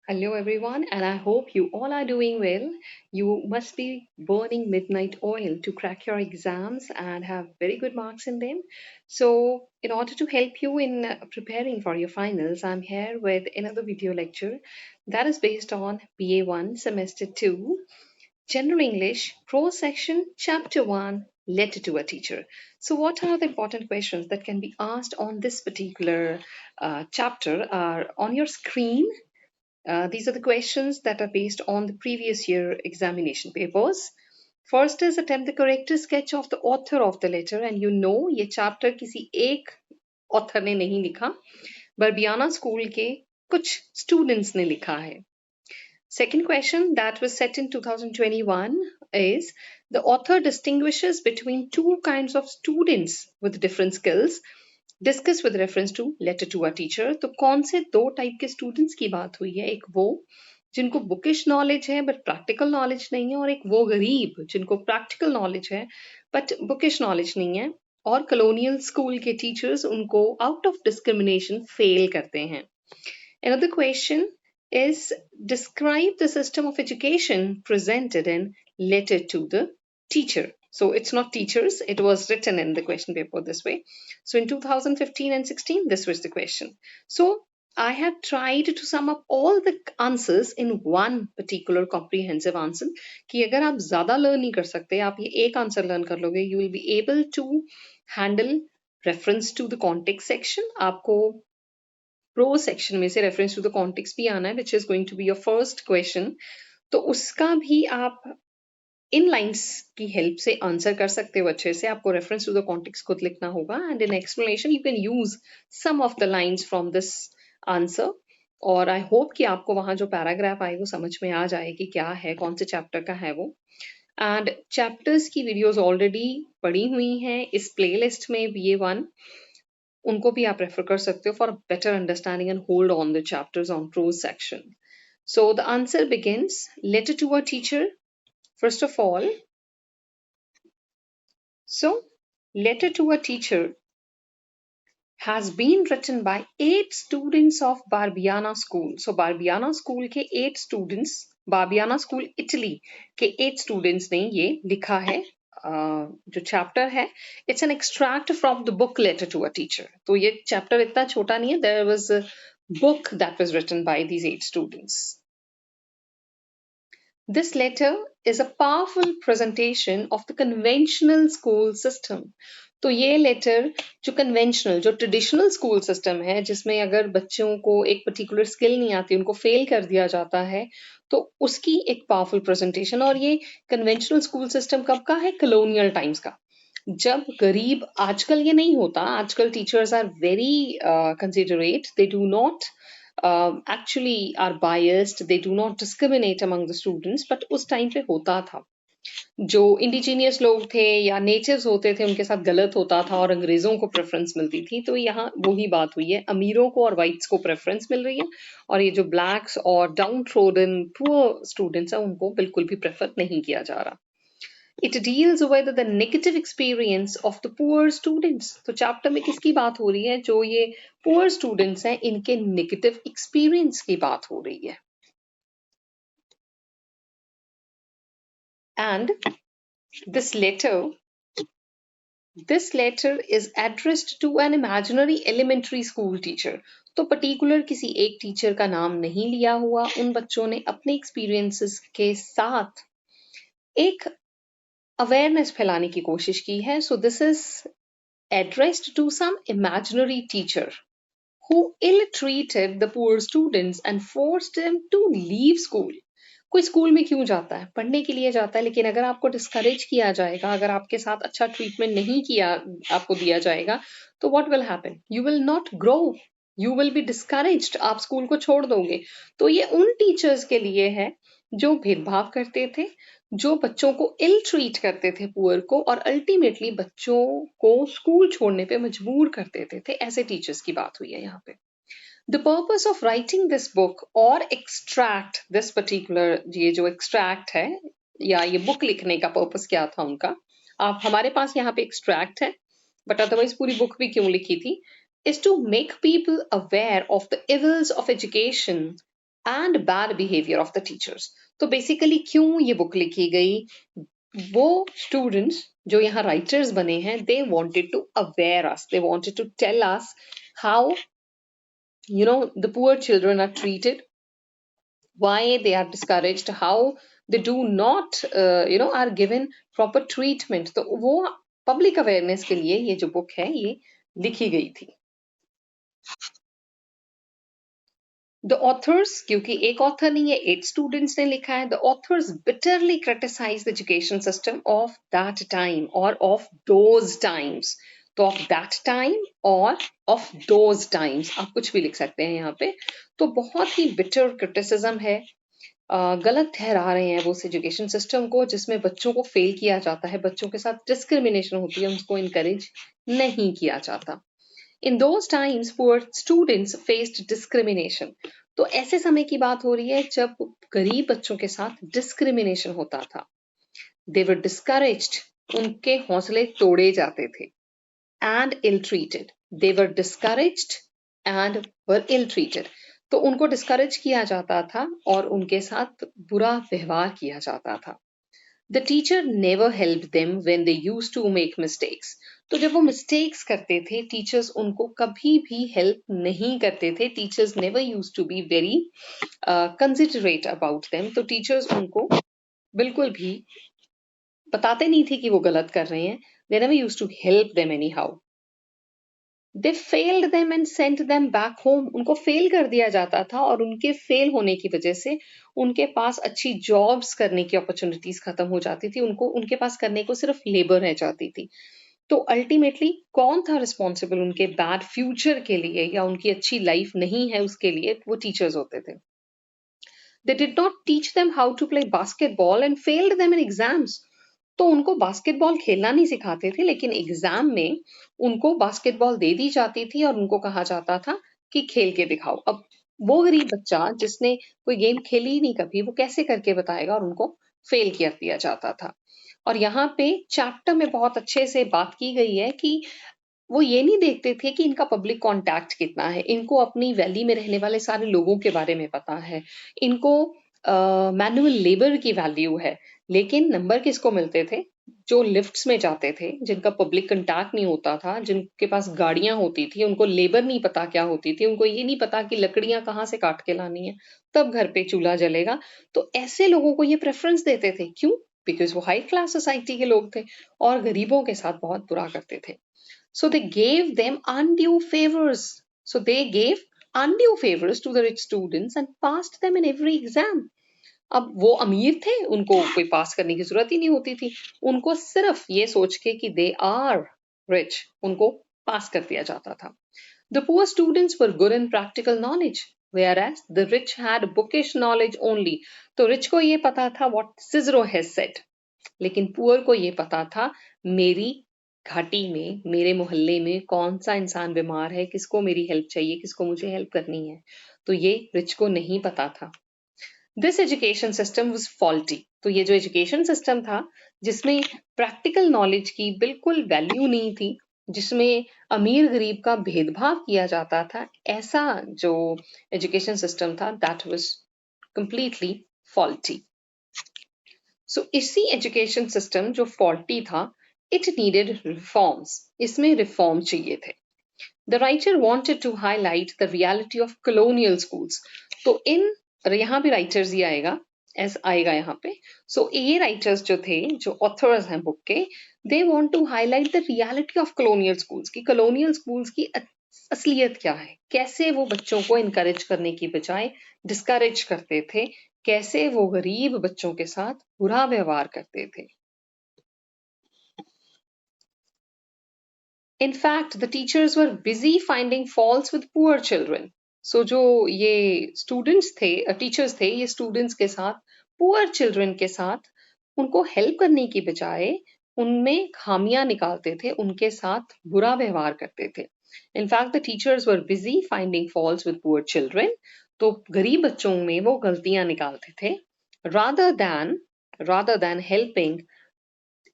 Hello, everyone, and I hope you all are doing well. You must be burning midnight oil to crack your exams and have very good marks in them. So, in order to help you in preparing for your finals, I'm here with another video lecture that is based on BA1 Semester 2 General English, Prose Section, Chapter 1, Letter to a Teacher. So, what are the important questions that can be asked on this particular chapter? Are on your screen. These are the questions that are based on the previous year examination papers. First is attempt the correct sketch of the author of the letter, and you know ये chapter किसी एक author ने नहीं लिखा, बर्बियाना school के कुछ students ने लिखा है. Second question that was set in 2021 is the author distinguishes between two kinds of students with different skills. Discuss with reference to letter to a teacher. तो कौन से दो टाइप के स्टूडेंट्स की बात हुई है? एक वो जिनको बुकिश नॉलेज है बट प्रैक्टिकल नॉलेज नहीं है, और एक वो गरीब जिनको प्रैक्टिकल नॉलेज है बट बुकिश नॉलेज नहीं है, और कॉलोनियल स्कूल के टीचर्स उनको आउट ऑफ डिस्क्रिमिनेशन फेल करते हैं. Another question is describe the system of education presented in letter to the teacher. So it's not teachers, it was written in the question paper this way. So in 2015 and 16, this was the question. So I have tried to sum up all the answers in one particular comprehensive answer कि अगर आप ज़्यादा learn नहीं कर सकते, आप ये एक आंसर learn कर लोगे, you will be able to handle reference to the context section. आपको प्रो सेक्शन में से रेफरेंस टू द कॉन्टेक्स्ट भी आना है, which is going to be your first question. तो उसका भी आप इन लाइंस की हेल्प से आंसर कर सकते हो अच्छे से. आपको रेफरेंस टू द कॉन्टेक्स्ट खुद लिखना होगा, and in explanation you can use some of the lines from this answer. और आई होप कि आपको वहां जो पैराग्राफ आए वो समझ में आ जाए कि क्या है, कौन से चैप्टर का है वो. एंड चैप्टर्स की वीडियोस ऑलरेडी पड़ी हुई हैं इस प्लेलिस्ट में BA1. उनको भी आप रेफर कर सकते हो for a better understanding and hold on the chapters on prose section. So the answer begins, letter to a teacher. First of all, so letter to a teacher has been written by 8 students of Barbiana School. So Barbiana School के 8 students, Barbiana School Italy के 8 students ने ये लिखा है. जो chapter है it's an extract from the book letter to a teacher. तो ये चैप्टर इतना छोटा नहीं है. There was a book that was written by these 8 students. This letter is a powerful presentation of the conventional school system. तो ये letter जो conventional, जो ट्रेडिशनल स्कूल सिस्टम है, जिसमें अगर बच्चों को एक पर्टिकुलर स्किल नहीं आती, उनको फेल कर दिया जाता है, तो उसकी एक पावरफुल प्रेजेंटेशन. और ये कन्वेंशनल स्कूल सिस्टम कब का है? कॉलोनियल टाइम्स का. जब गरीब, आजकल ये नहीं होता, आजकल teachers are very considerate, they do not actually are biased, they do not discriminate among the students, but उस टाइम पे होता था. जो इंडिजीनियस लोग थे या नेटिव्स होते थे उनके साथ गलत होता था और अंग्रेजों को प्रेफरेंस मिलती थी. तो यहाँ वही बात हुई है, अमीरों को और वाइट्स को प्रेफरेंस मिल रही है, और ये जो ब्लैक्स और डाउन ट्रोडन पुअर स्टूडेंट्स हैं उनको बिल्कुल भी प्रेफर नहीं किया जा रहा. It deals with the negative experience of the poor students. तो चैप्टर में किसकी बात हो रही है? जो ये poor students हैं इनके negative experience की बात हो रही है. And this letter is addressed to an imaginary elementary school teacher. तो पर्टिकुलर किसी एक टीचर का नाम नहीं लिया हुआ, उन बच्चों ने अपने एक्सपीरियंसेस के साथ एक अवेयरनेस फैलाने की कोशिश की है. So this is addressed to some imaginary teacher who ill-treated the poor students and forced them to leave school. कोई स्कूल में क्यों जाता है? पढ़ने के लिए जाता है, लेकिन अगर आपको डिस्करेज किया जाएगा, अगर आपके साथ अच्छा ट्रीटमेंट नहीं किया आपको दिया जाएगा, तो what will happen? You will not grow. You will be discouraged. आप स्कूल को छोड़ दोगे. तो ये उन टीचर्स के लिए है जो भेदभाव करते थे, जो बच्चों को इल ट्रीट करते थे, पुअर को, और अल्टीमेटली बच्चों को स्कूल छोड़ने पे मजबूर कर देते थे. ऐसे टीचर्स की बात हुई है यहाँ पे. The purpose of writing this book or extract this particular, ये जो extract है या ये book लिखने का purpose क्या था उनका, आप हमारे पास यहाँ पे extract है, but otherwise पूरी book भी क्यों लिखी थी, is to make people aware of the evils of education and bad behaviour of the teachers. तो बेसिकली क्यों ये बुक लिखी गई, वो स्टूडेंट्स जो यहाँ राइटर्स बने हैं, they wanted to aware us, they wanted to tell us how the poor children are treated, why they are discouraged, how they do not are given proper treatment। तो वो public awareness के लिए ये जो book है ये लिखी गई थी। द ऑथर्स, क्योंकि एक ऑथर नहीं है, 8 स्टूडेंट्स ने लिखा है। The authors bitterly criticise the education system of that time और ऑफ दोज टाइम्स। तो ऑफ दैट टाइम और ऑफ दोज टाइम्स आप कुछ भी लिख सकते हैं यहाँ पे। तो बहुत ही बिटर क्रिटिसिज्म है, गलत ठहरा रहे हैं वो उस एजुकेशन सिस्टम को जिसमें बच्चों को फेल किया जाता है, बच्चों के साथ डिस्क्रिमिनेशन होती है, उनको इनकरेज नहीं किया जाता। In those times, poor students faced discrimination। तो ऐसे समय की बात हो रही है जब गरीब बच्चों के साथ डिस्क्रिमिनेशन होता था। They were discouraged, उनके हौसले तोड़े जाते थे। And ill treated, they were discouraged and were ill treated। तो उनको डिस्करेज किया जाता था और उनके साथ बुरा व्यवहार किया जाता था। The teacher never helped them when they used to make mistakes। तो जब वो मिस्टेक्स करते थे, टीचर्स उनको कभी भी हेल्प नहीं करते थे। Teachers never use to be very considerate about them. तो टीचर्स उनको बिल्कुल भी बताते नहीं थे कि वो गलत कर रहे हैं। They never used to help them anyhow। They failed them and sent them back home। उनको फेल कर दिया जाता था और उनके फेल होने की वजह से उनके पास अच्छी जॉब्स करने की अपॉर्चुनिटीज खत्म हो जाती थी, उनको उनके पास करने को सिर्फ लेबर रह जाती थी। तो अल्टीमेटली कौन था रिस्पॉन्सिबल उनके बैड फ्यूचर के लिए या उनकी अच्छी लाइफ नहीं है उसके लिए? वो टीचर्स होते थे। They did not teach them how to play basketball and failed them in exams। तो उनको बास्केटबॉल खेलना नहीं सिखाते थे, लेकिन एग्जाम में उनको बास्केटबॉल दे दी जाती थी और उनको कहा जाता था कि खेल के दिखाओ। अब वो गरीब बच्चा जिसने कोई गेम खेली ही नहीं कभी, वो कैसे करके बताएगा, और उनको फेल कर दिया जाता था। और यहाँ पे चैप्टर में बहुत अच्छे से बात की गई है कि वो ये नहीं देखते थे कि इनका पब्लिक कांटेक्ट कितना है, इनको अपनी वैली में रहने वाले सारे लोगों के बारे में पता है, इनको मैनुअल लेबर की वैल्यू है। लेकिन नंबर किसको मिलते थे? जो लिफ्ट्स में जाते थे, जिनका पब्लिक कंटैक्ट नहीं होता था, जिनके पास गाड़ियां होती थी, उनको लेबर नहीं पता क्या होती थी, उनको ये नहीं पता कि लकड़ियां कहाँ से काट के लानी है, तब घर पे चूल्हा जलेगा। तो ऐसे लोगों को ये प्रेफरेंस देते थे। क्यों? बिकॉज वो हाई क्लास सोसाइटी के लोग थे और गरीबों के साथ बहुत बुरा करते थे। So they gave them undue favors। So they gave undue favors to the rich students and passed them in every exam। अब वो अमीर थे, उनको कोई पास करने की जरूरत ही नहीं होती थी, उनको सिर्फ ये सोच के कि दे आर रिच, उनको पास कर दिया जाता था। The poor students were good in practical knowledge, whereas the rich had bookish knowledge only। तो रिच को ये पता था what Cicero has said, लेकिन पुअर को ये पता था मेरी घाटी में, मेरे मोहल्ले में कौन सा इंसान बीमार है, किसको मेरी हेल्प चाहिए, किसको मुझे हेल्प करनी है। तो ये रिच को नहीं पता था। This education system was faulty. तो ये जो एजुकेशन सिस्टम था जिसमें प्रैक्टिकल नॉलेज की बिल्कुल वैल्यू नहीं थी, जिसमें अमीर गरीब का भेदभाव किया जाता था, ऐसा जो एजुकेशन सिस्टम था that was completely faulty. So इसी एजुकेशन सिस्टम जो फॉल्टी था, इट नीडेड रिफॉर्म्स, इसमें रिफॉर्म चाहिए थे। The writer wanted to highlight the reality of colonial schools. तो इन यहाँ भी राइटर्स ही आएगा, एस आएगा यहाँ पे। सो ये राइटर्स जो थे, जो ऑथर्स हैं बुक के, they want to highlight the reality of colonial schools की कॉलोनियल स्कूल्स की असलियत क्या है, कैसे वो बच्चों को इनकरेज करने की बजाय डिस्करेज करते थे, कैसे वो गरीब बच्चों के साथ बुरा व्यवहार करते थे। In fact, the teachers were busy finding faults with poor children। So जो ये students थे, teachers थे, ये students के साथ, poor children के साथ उनको help करने की बजाय उनमें खामियां निकालते थे, उनके साथ बुरा व्यवहार करते थे। In fact, the teachers were busy finding faults with poor children। तो गरीब बच्चों में वो गलतियां निकालते थे, rather than helping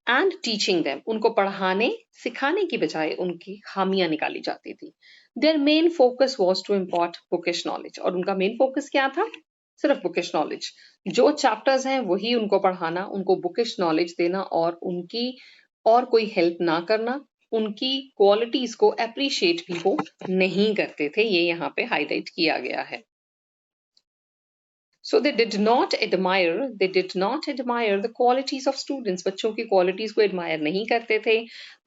and teaching them. उनको पढ़ाने सिखाने की बजाय उनकी खामियां निकाली जाती थी। Their main focus was to impart bookish knowledge. और उनका मेन फोकस क्या था? सिर्फ बुकिश नॉलेज। जो चैप्टर्स हैं वही उनको पढ़ाना, उनको बुकिश नॉलेज देना और उनकी और कोई हेल्प ना करना। उनकी क्वालिटीज को अप्रिशिएट भी वो नहीं करते थे, ये यहाँ पे हाईलाइट किया गया है। So they did not admire the qualities of students. बच्चों की qualities को admire नहीं करते थे.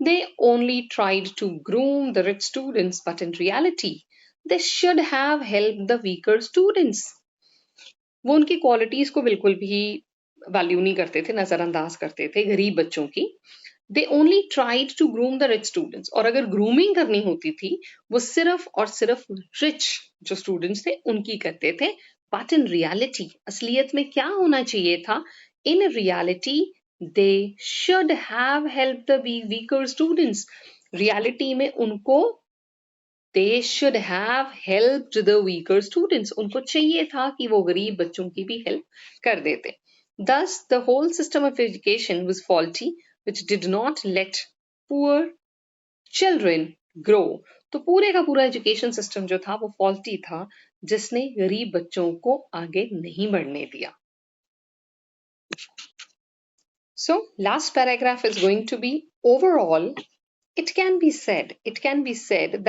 They only tried to groom the rich students, but in reality, they should have helped the weaker students. वो उनकी qualities को बिल्कुल भी वैल्यू नहीं करते थे, नजरअंदाज करते थे गरीब बच्चों की. They only tried to groom the rich students. और अगर grooming करनी होती थी, वो सिर्फ और सिर्फ rich जो students थे उनकी करते थे. But in reality, असलियत में क्या होना चाहिए था? In reality, they should have helped the weaker students. Reality में उनको they should have helped the weaker students. उनको चाहिए था कि वो गरीब बच्चों की भी help कर देते. Thus, the whole system of education was faulty, which did not let poor children grow. तो पूरे का पूरा एजुकेशन सिस्टम जो था वो फॉल्टी था, जिसने गरीब बच्चों को आगे नहीं बढ़ने दिया. So, last paragraph is going to be overall. It can be said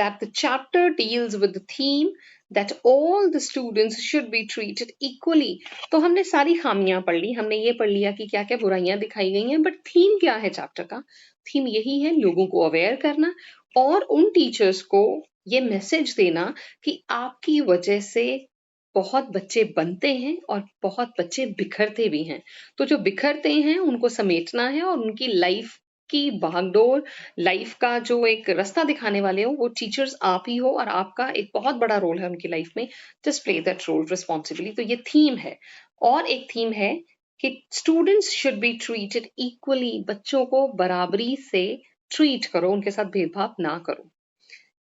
that the chapter deals with the theme that all the students should be treated equally. तो हमने सारी खामियां पढ़ ली, हमने ये पढ़ लिया कि क्या क्या बुराइयां दिखाई गई हैं, बट थीम क्या है चैप्टर का? थीम यही है लोगों को अवेयर करना और उन टीचर्स को ये मैसेज देना कि आपकी वजह से बहुत बच्चे बनते हैं और बहुत बच्चे बिखरते भी हैं. तो जो बिखरते हैं उनको समेटना है और उनकी लाइफ की भागदौड़, लाइफ का जो एक रास्ता दिखाने वाले हो वो टीचर्स आप ही हो और आपका एक बहुत बड़ा रोल है उनकी लाइफ में. Just play that role responsibly. तो ये थीम है. और एक थीम है कि students should be treated equally. बच्चों को बराबरी से ट्रीट करो, उनके साथ भेदभाव ना करो.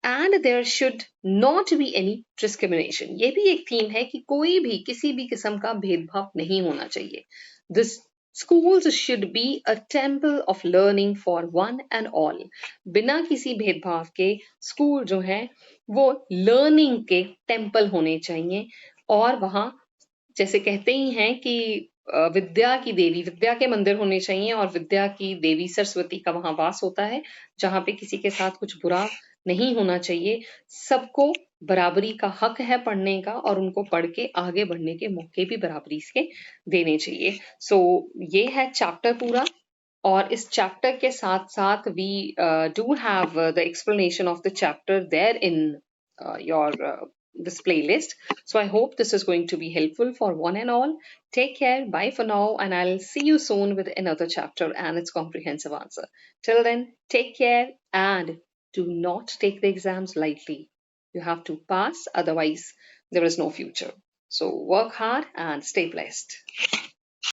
And there should not be any discrimination. ये भी एक थीम है कि कोई भी किसी भी किस्म का भेदभाव नहीं होना चाहिए. This schools should be a temple of learning for one and all. बिना किसी भेदभाव के स्कूल जो है वो लर्निंग के टेम्पल होने चाहिए. और वहाँ जैसे कहते ही हैं कि विद्या की देवी, विद्या के मंदिर होने चाहिए और विद्या की देवी सरस्वती का वहां वास होता है, जहां पे किसी के साथ कुछ बुरा नहीं होना चाहिए. सबको बराबरी का हक है पढ़ने का और उनको पढ़ के आगे बढ़ने के मौके भी बराबरी से देने चाहिए. सो ये है चैप्टर पूरा. और इस चैप्टर के साथ साथ we do have the explanation of the chapter there in your this playlist. So I hope this is going to be helpful for one and all. Take care, bye for now, and I'll see you soon with another chapter and its comprehensive answer. Till then, take care and do not take the exams lightly. You have to pass, otherwise there is no future. So work hard and stay blessed.